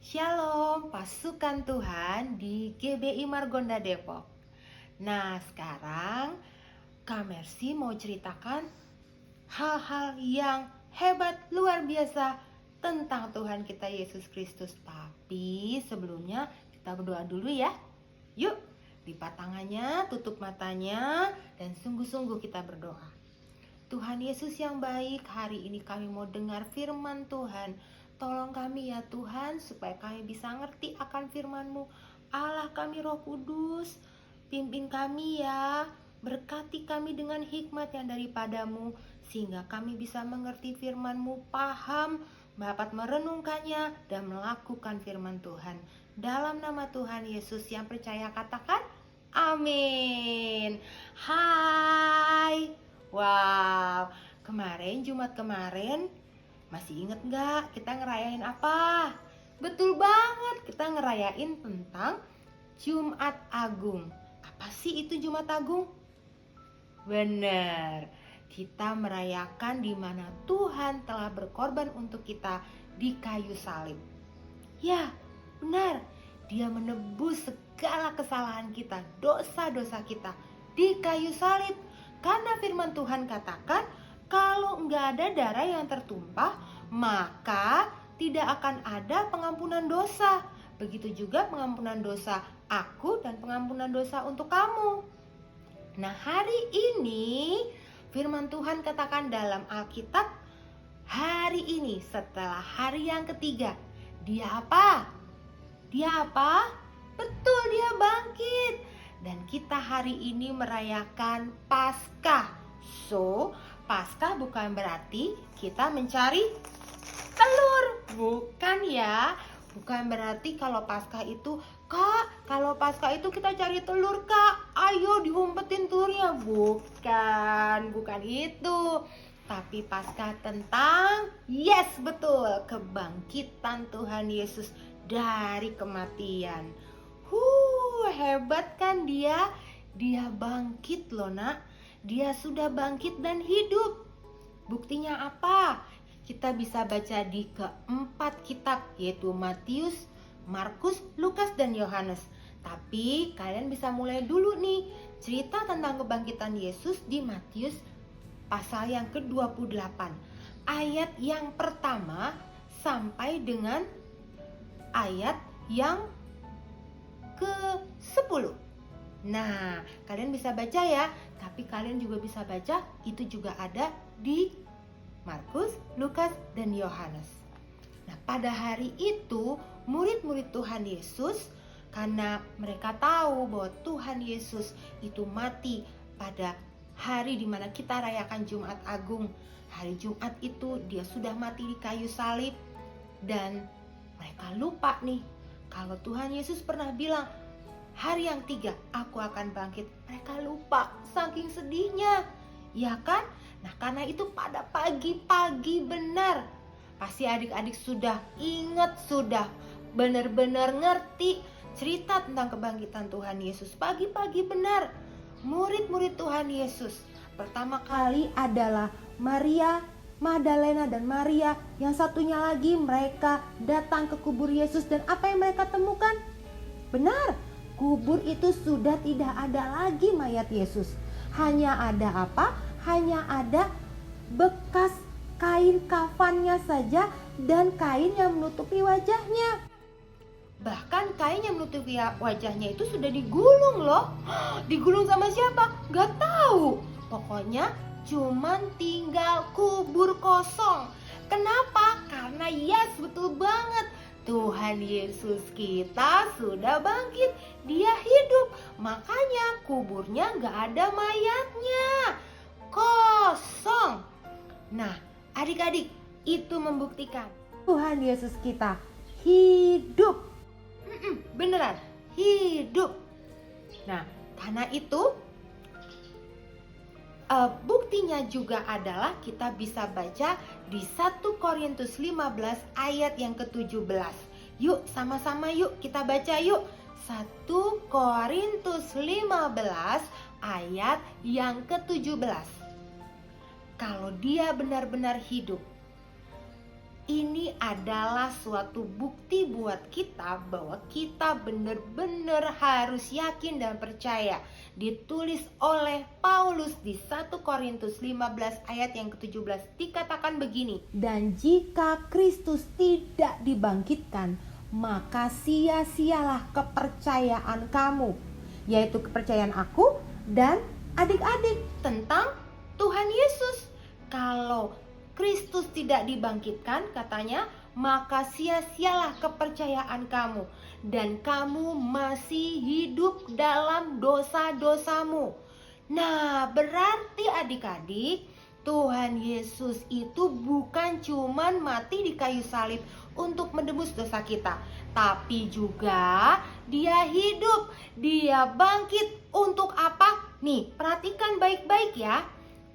Shalom pasukan Tuhan di GBI Margonda Depok. Nah sekarang Kak Mercy mau ceritakan hal-hal yang hebat luar biasa tentang Tuhan kita Yesus Kristus. Tapi sebelumnya kita berdoa dulu ya. Yuk lipat tangannya, tutup matanya, dan sungguh-sungguh kita berdoa. Tuhan Yesus yang baik, hari ini kami mau dengar firman Tuhan. Tolong kami ya Tuhan, supaya kami bisa ngerti akan firman-Mu. Allah kami Roh Kudus, pimpin kami ya. Berkati kami dengan hikmat yang daripada-Mu, sehingga kami bisa mengerti firman-Mu, paham, dapat merenungkannya, dan melakukan firman Tuhan. Dalam nama Tuhan Yesus yang percaya katakan, amin. Hai. Wow, Jumat kemarin, masih inget gak kita ngerayain apa? Betul banget, kita ngerayain tentang Jumat Agung. Apa sih itu Jumat Agung? Bener, kita merayakan di mana Tuhan telah berkorban untuk kita di kayu salib. Ya, benar, Dia menebus segala kesalahan kita, dosa-dosa kita di kayu salib. Karena firman Tuhan katakan, kalau nggak ada darah yang tertumpah, maka tidak akan ada pengampunan dosa. Begitu juga pengampunan dosa aku dan pengampunan dosa untuk kamu. Nah hari ini firman Tuhan katakan dalam Alkitab, hari ini setelah hari yang ketiga, Dia apa? Dia apa? Betul, Dia bangkit. Dan kita hari ini merayakan Paskah. So, Paskah bukan berarti kita mencari telur. Bukan ya. Bukan berarti kalau Paskah itu, Kak, kalau Paskah itu kita cari telur, Kak. Ayo diumpetin telurnya. Bukan itu. Tapi Paskah tentang, yes betul, kebangkitan Tuhan Yesus dari kematian. Hebat kan dia? Dia bangkit loh nak. Dia sudah bangkit dan hidup. Buktinya apa? Kita bisa baca di keempat kitab, yaitu Matius, Markus, Lukas, dan Yohanes. Tapi kalian bisa mulai dulu nih cerita tentang kebangkitan Yesus di Matius pasal yang ke-28, ayat yang pertama sampai dengan ayat yang ke-10. Nah, kalian bisa baca ya, tapi kalian juga bisa baca itu juga ada di Markus, Lukas, dan Yohanes. Nah, pada hari itu murid-murid Tuhan Yesus, karena mereka tahu bahwa Tuhan Yesus itu mati pada hari dimana kita rayakan Jumat Agung. Hari Jumat itu Dia sudah mati di kayu salib. Dan mereka lupa nih, kalau Tuhan Yesus pernah bilang, hari yang 3 aku akan bangkit. Mereka lupa, saking sedihnya, ya kan? Nah karena itu pada pagi-pagi benar, pasti adik-adik sudah ingat, sudah benar-benar ngerti cerita tentang kebangkitan Tuhan Yesus. Pagi-pagi benar, murid-murid Tuhan Yesus pertama kali adalah Maria Magdalena dan Maria, yang satunya lagi mereka datang ke kubur Yesus. Dan apa yang mereka temukan? Benar, kubur itu sudah tidak ada lagi mayat Yesus. Hanya ada apa? Hanya ada bekas kain kafannya saja dan kain yang menutupi wajahnya. Bahkan kain yang menutupi wajahnya itu sudah digulung loh. Digulung sama siapa? Gak tahu. Pokoknya cuman tinggal kubur kosong. Kenapa? Karena yes, betul banget, Tuhan Yesus kita sudah bangkit. Dia hidup. Makanya kuburnya gak ada mayatnya, kosong. Nah adik-adik, itu membuktikan Tuhan Yesus kita hidup. Beneran hidup. Nah karena itu buktinya juga adalah kita bisa baca di 1 Korintus 15 ayat yang ke-17. Yuk sama-sama yuk kita baca yuk. 1 Korintus 15 ayat yang ke-17. Kalau Dia benar-benar hidup, Ini adalah suatu bukti buat kita bahwa kita benar-benar harus yakin dan percaya. Ditulis oleh Paulus di 1 Korintus 15 ayat yang ke-17 dikatakan begini. Dan jika Kristus tidak dibangkitkan, maka sia-sialah kepercayaan kamu, yaitu kepercayaan aku dan adik-adik tentang Tuhan Yesus. Kalau Kristus tidak dibangkitkan, katanya, maka sia-sialah kepercayaan kamu dan kamu masih hidup dalam dosa-dosamu. Nah, berarti adik-adik, Tuhan Yesus itu bukan cuman mati di kayu salib untuk menebus dosa kita, tapi juga Dia hidup, Dia bangkit untuk apa? Nih, perhatikan baik-baik ya.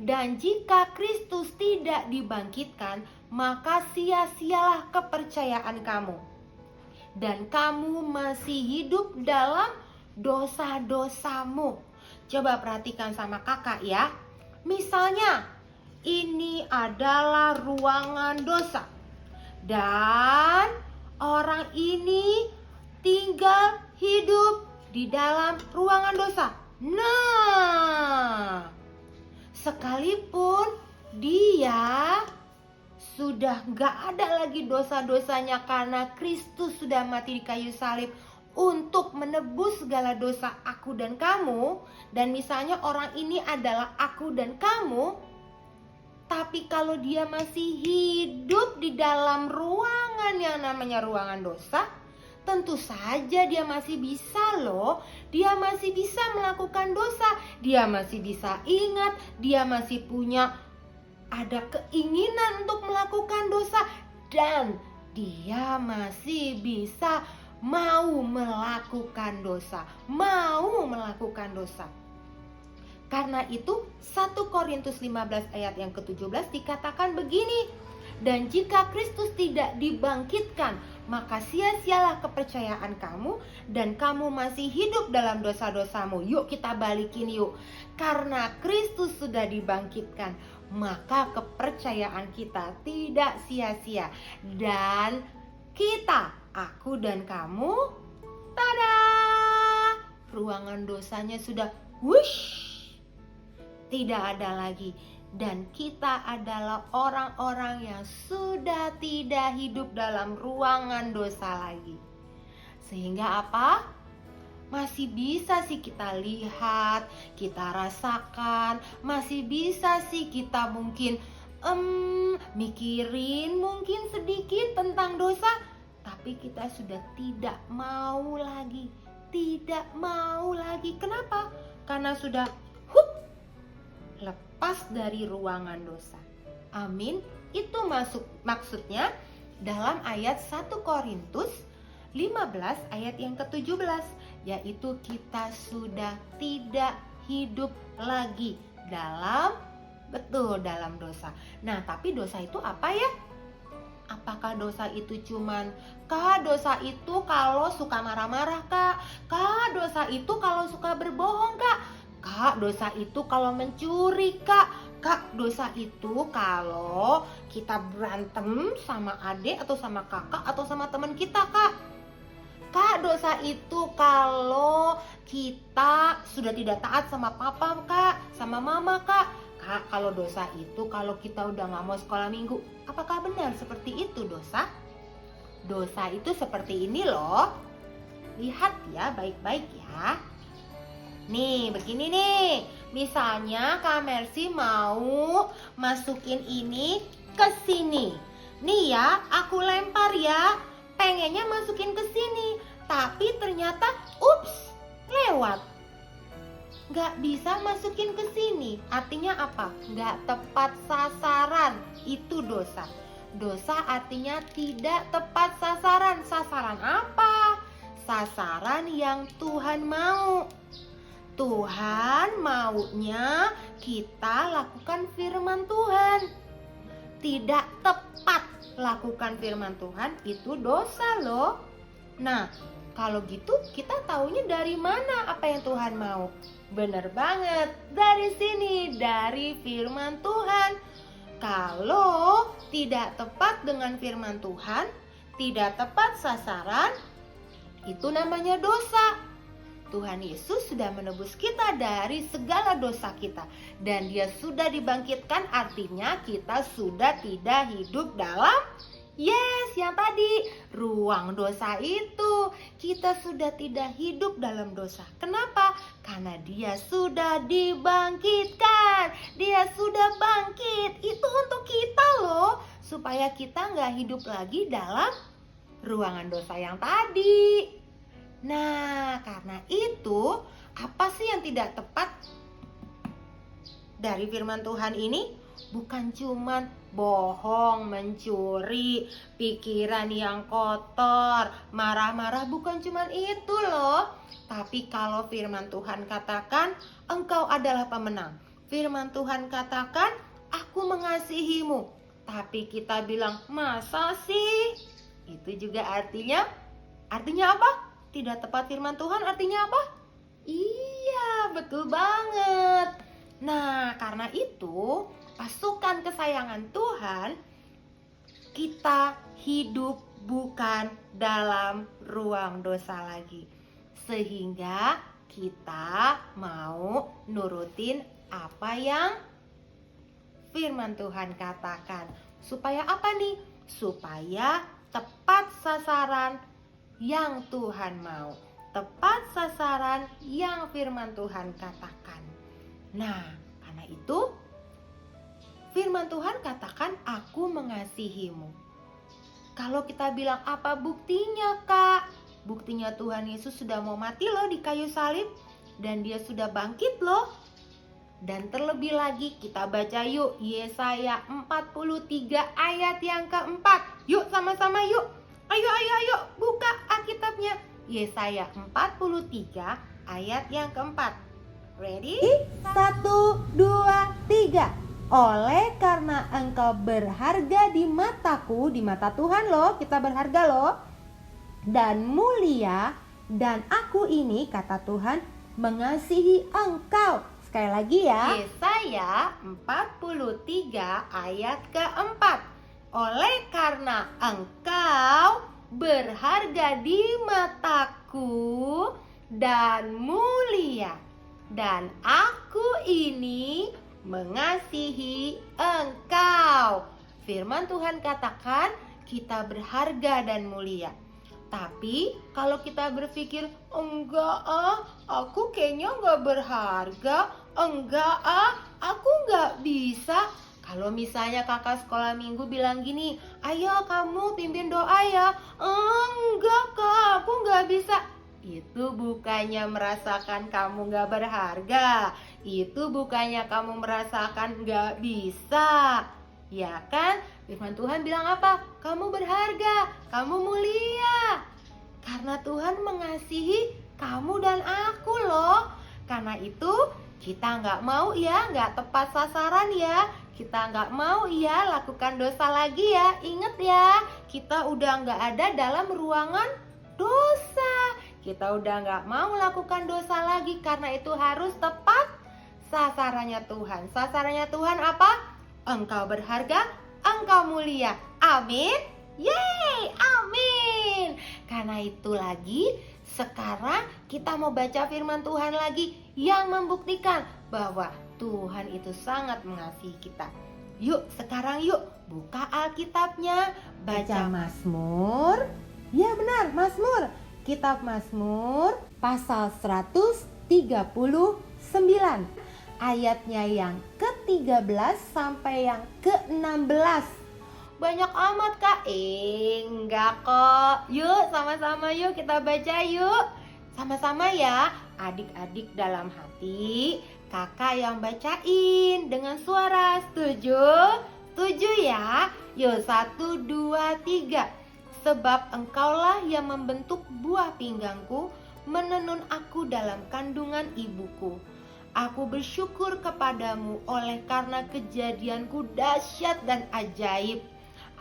Dan jika Kristus tidak dibangkitkan, maka sia-sialah kepercayaan kamu. Dan kamu masih hidup dalam dosa-dosamu. Coba perhatikan sama kakak ya. Misalnya, ini adalah ruangan dosa. Dan orang ini tinggal hidup di dalam ruangan dosa. Nah, sekalipun dia sudah gak ada lagi dosa-dosanya karena Kristus sudah mati di kayu salib untuk menebus segala dosa aku dan kamu. Dan misalnya orang ini adalah aku dan kamu, tapi kalau dia masih hidup di dalam ruangan yang namanya ruangan dosa, tentu saja dia masih bisa loh. Dia masih bisa melakukan dosa. Dia masih bisa ingat. Dia masih punya ada keinginan untuk melakukan dosa. Dan dia masih bisa mau melakukan dosa. Mau melakukan dosa. Karena itu 1 Korintus 15 ayat yang ke-17 dikatakan begini. Dan jika Kristus tidak dibangkitkan, maka sia-sialah kepercayaan kamu dan kamu masih hidup dalam dosa-dosamu. Yuk kita balikin yuk. Karena Kristus sudah dibangkitkan, maka kepercayaan kita tidak sia-sia. Dan kita, aku dan kamu, tada! Ruangan dosanya sudah wush, tidak ada lagi. Dan kita adalah orang-orang yang sudah tidak hidup dalam ruangan dosa lagi. Sehingga apa? Masih bisa sih kita lihat, kita rasakan, masih bisa sih kita mungkin mikirin mungkin sedikit tentang dosa. Tapi kita sudah tidak mau lagi. Tidak mau lagi. Kenapa? Karena sudah lepas dari ruangan dosa. Amin. Itu maksudnya dalam ayat 1 Korintus 15 ayat yang ke-17, yaitu kita sudah tidak hidup lagi dalam dosa. Nah, tapi dosa itu apa ya? Apakah dosa itu cuman dosa itu kalau suka marah-marah, Kak, dosa itu kalau suka berbohong, Kak, dosa itu kalau mencuri, Kak, dosa itu kalau kita berantem sama adik atau sama kakak atau sama teman kita, Kak, dosa itu kalau kita sudah tidak taat sama papa, Kak, sama mama, Kak, kalau dosa itu kalau kita udah gak mau sekolah minggu. Apakah benar seperti itu dosa? Dosa itu seperti ini loh. Lihat ya baik-baik ya. Nih, begini nih. Misalnya Kak Mercy mau masukin ini ke sini. Nih ya, aku lempar ya. Pengennya masukin ke sini, tapi ternyata ups, lewat. Gak bisa masukin ke sini. Artinya apa? Gak tepat sasaran. Itu dosa. Dosa artinya tidak tepat sasaran. Sasaran apa? Sasaran yang Tuhan mau. Tuhan maunya kita lakukan firman Tuhan. Tidak tepat lakukan firman Tuhan, itu dosa loh. Nah, kalau gitu kita taunya dari mana apa yang Tuhan mau? Bener banget, dari sini, dari firman Tuhan. Kalau tidak tepat dengan firman Tuhan, tidak tepat sasaran, itu namanya dosa. Tuhan Yesus sudah menebus kita dari segala dosa kita, dan Dia sudah dibangkitkan, artinya kita sudah tidak hidup dalam yang tadi ruang dosa itu. Kita sudah tidak hidup dalam dosa. Kenapa? Karena Dia sudah dibangkitkan. Dia sudah bangkit. Itu untuk kita loh, supaya kita nggak hidup lagi dalam ruangan dosa yang tadi. Nah, karena itu, apa sih yang tidak tepat dari firman Tuhan ini? Bukan cuman bohong, mencuri, pikiran yang kotor, marah-marah, bukan cuman itu loh. Tapi kalau firman Tuhan katakan, engkau adalah pemenang. Firman Tuhan katakan, aku mengasihimu. Tapi kita bilang, masa sih? Itu juga artinya apa? Tidak tepat firman Tuhan artinya apa? Iya, betul banget. Nah, karena itu, pasukan kesayangan Tuhan, kita hidup bukan dalam ruang dosa lagi. Sehingga kita mau nurutin apa yang firman Tuhan katakan. Supaya apa nih? Supaya tepat sasaran yang Tuhan mau, tepat sasaran yang firman Tuhan katakan. Nah, karena itu firman Tuhan katakan, aku mengasihimu. Kalau kita bilang, apa buktinya Kak? Buktinya Tuhan Yesus sudah mau mati loh di kayu salib, dan Dia sudah bangkit loh. Dan terlebih lagi kita baca yuk Yesaya 43 ayat yang keempat. Yuk sama-sama yuk. Ayo, buka Alkitabnya. Yesaya 43 ayat yang keempat. Ready? 1, 2, 3. Oleh karena engkau berharga di mataku, di mata Tuhan loh, kita berharga loh, dan mulia, dan aku ini, kata Tuhan, mengasihi engkau. Sekali lagi ya, Yesaya 43 ayat keempat. Oleh karena engkau berharga di mataku dan mulia, dan aku ini mengasihi engkau. Firman Tuhan katakan kita berharga dan mulia. Tapi kalau kita berpikir, enggak aku kayaknya enggak berharga, enggak aku enggak bisa. Kalau misalnya kakak sekolah minggu bilang gini, ayo kamu pimpin doa ya. Enggak kak, aku enggak bisa. Itu bukannya merasakan kamu enggak berharga. Itu bukannya kamu merasakan enggak bisa. Ya kan? Firman Tuhan bilang apa? Kamu berharga, kamu mulia. Karena Tuhan mengasihi kamu dan aku loh. Karena itu kita nggak mau ya, nggak tepat sasaran ya. Kita nggak mau ya lakukan dosa lagi ya. Ingat ya, kita udah nggak ada dalam ruangan dosa. Kita udah nggak mau lakukan dosa lagi. Karena itu harus tepat sasarannya Tuhan. Sasarannya Tuhan apa? Engkau berharga, engkau mulia. Amin. Yeay, amin. Karena itu lagi, sekarang kita mau baca firman Tuhan lagi yang membuktikan bahwa Tuhan itu sangat mengasihi kita. Yuk, sekarang yuk buka Alkitabnya, baca Mazmur. Ya benar, Mazmur. Kitab Mazmur pasal 139. Ayatnya yang ke-13 sampai yang ke-16. Banyak amat kak? Enggak kok. Yuk sama-sama yuk kita baca yuk. Sama-sama ya, adik-adik dalam hati. Kakak yang bacain dengan suara. Setuju? Setuju ya? Yuk 1, 2, 3. Sebab engkaulah yang membentuk buah pinggangku, menenun aku dalam kandungan ibuku. Aku bersyukur kepadamu oleh karena kejadianku dahsyat dan ajaib.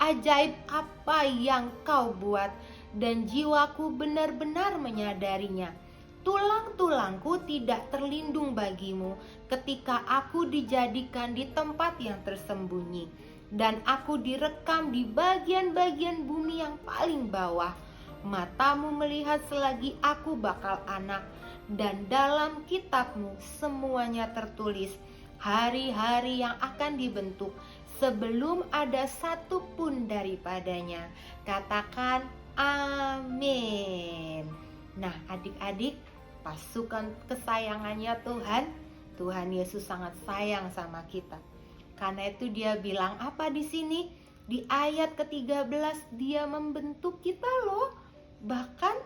Ajaib apa yang kau buat, dan jiwaku benar-benar menyadarinya. Tulang-tulangku tidak terlindung bagimu ketika aku dijadikan di tempat yang tersembunyi. dan aku direkam di bagian-bagian bumi yang paling bawah. Matamu melihat selagi aku bakal anak, dan dalam kitabmu semuanya tertulis hari-hari yang akan dibentuk sebelum ada satu pun daripadanya. Katakan amin. Nah, adik-adik, pasukan kesayangannya Tuhan, Tuhan Yesus sangat sayang sama kita. Karena itu dia bilang apa di sini? Di ayat ke-13 dia membentuk kita loh. Bahkan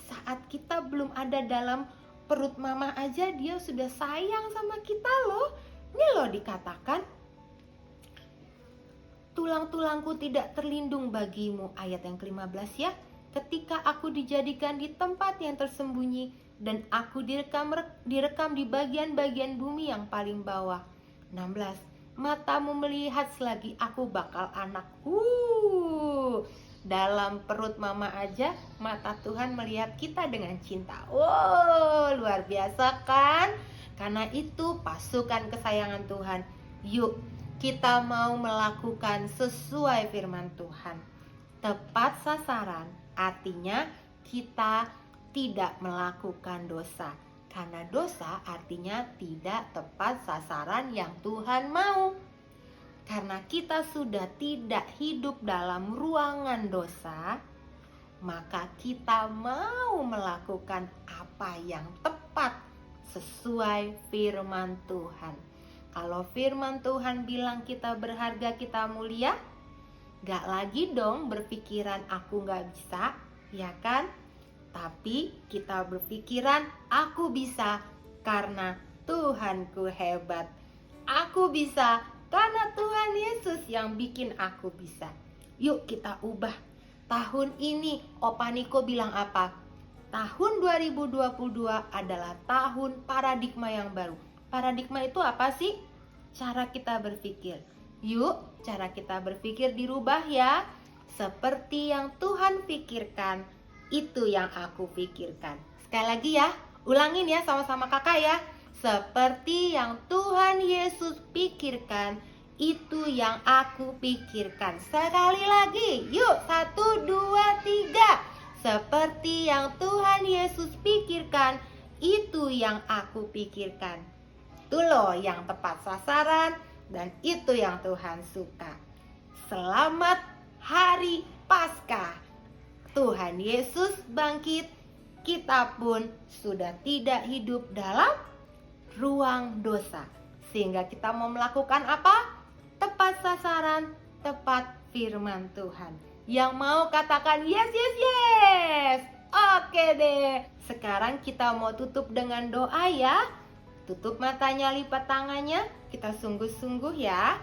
saat kita belum ada dalam perut mama aja dia sudah sayang sama kita loh. Ini loh dikatakan, tulang-tulangku tidak terlindung bagimu, ayat yang ke-15 ya. Ketika aku dijadikan di tempat yang tersembunyi dan aku direkam di bagian-bagian bumi yang paling bawah. 16. Matamu melihat selagi aku bakal anak. Dalam perut mama aja mata Tuhan melihat kita dengan cinta. Luar biasa kan? Karena itu pasukan kesayangan Tuhan. Yuk, kita mau melakukan sesuai firman Tuhan. Tepat sasaran, artinya kita tidak melakukan dosa. Karena dosa artinya tidak tepat sasaran yang Tuhan mau. Karena kita sudah tidak hidup dalam ruangan dosa, maka kita mau melakukan apa yang tepat sesuai firman Tuhan. Kalau firman Tuhan bilang kita berharga, kita mulia, gak lagi dong berpikiran aku gak bisa, ya kan? Tapi kita berpikiran aku bisa karena Tuhanku hebat. Aku bisa karena Tuhan Yesus yang bikin aku bisa. Yuk kita ubah. Tahun ini Opa Niko bilang apa? Tahun 2022 adalah tahun paradigma yang baru. Paradigma itu apa sih? Cara kita berpikir. Yuk, cara kita berpikir dirubah ya. Seperti yang Tuhan pikirkan, itu yang aku pikirkan. Sekali lagi ya, ulangin ya sama-sama kakak ya. Seperti yang Tuhan Yesus pikirkan, itu yang aku pikirkan. Sekali lagi, yuk 1, 2, 3. Seperti yang Tuhan Yesus pikirkan, itu yang aku pikirkan. Itu loh yang tepat sasaran dan itu yang Tuhan suka. Selamat Hari Paskah. Tuhan Yesus bangkit, kita pun sudah tidak hidup dalam ruang dosa. Sehingga kita mau melakukan apa? Tepat sasaran, tepat firman Tuhan. Yang mau katakan yes, yes, yes. Oke deh. Sekarang kita mau tutup dengan doa ya. Tutup matanya, lipat tangannya. Kita sungguh-sungguh ya.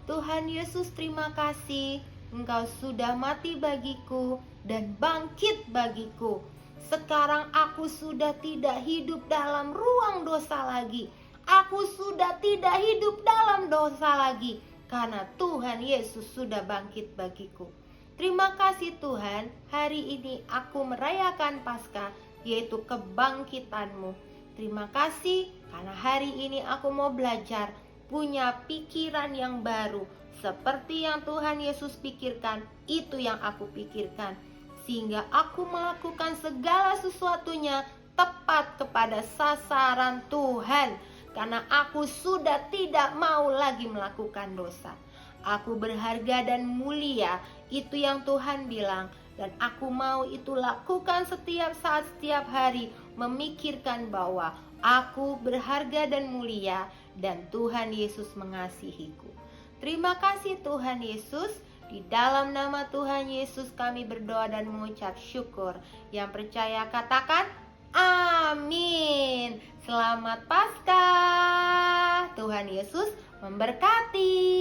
Tuhan Yesus, terima kasih. Engkau sudah mati bagiku dan bangkit bagiku. Sekarang aku sudah tidak hidup dalam ruang dosa lagi. Aku sudah tidak hidup dalam dosa lagi. Karena Tuhan Yesus sudah bangkit bagiku. Terima kasih Tuhan, hari ini aku merayakan Paskah, yaitu kebangkitan-Mu. Terima kasih karena hari ini aku mau belajar, punya pikiran yang baru. Seperti yang Tuhan Yesus pikirkan, itu yang aku pikirkan. Sehingga aku melakukan segala sesuatunya tepat kepada sasaran Tuhan. Karena aku sudah tidak mau lagi melakukan dosa. Aku berharga dan mulia, itu yang Tuhan bilang. Dan aku mau itu lakukan setiap saat, setiap hari. Memikirkan bahwa aku berharga dan mulia dan Tuhan Yesus mengasihiku. Terima kasih Tuhan Yesus. Di dalam nama Tuhan Yesus kami berdoa dan mengucap syukur. Yang percaya katakan amin. Selamat Paskah. Tuhan Yesus memberkati.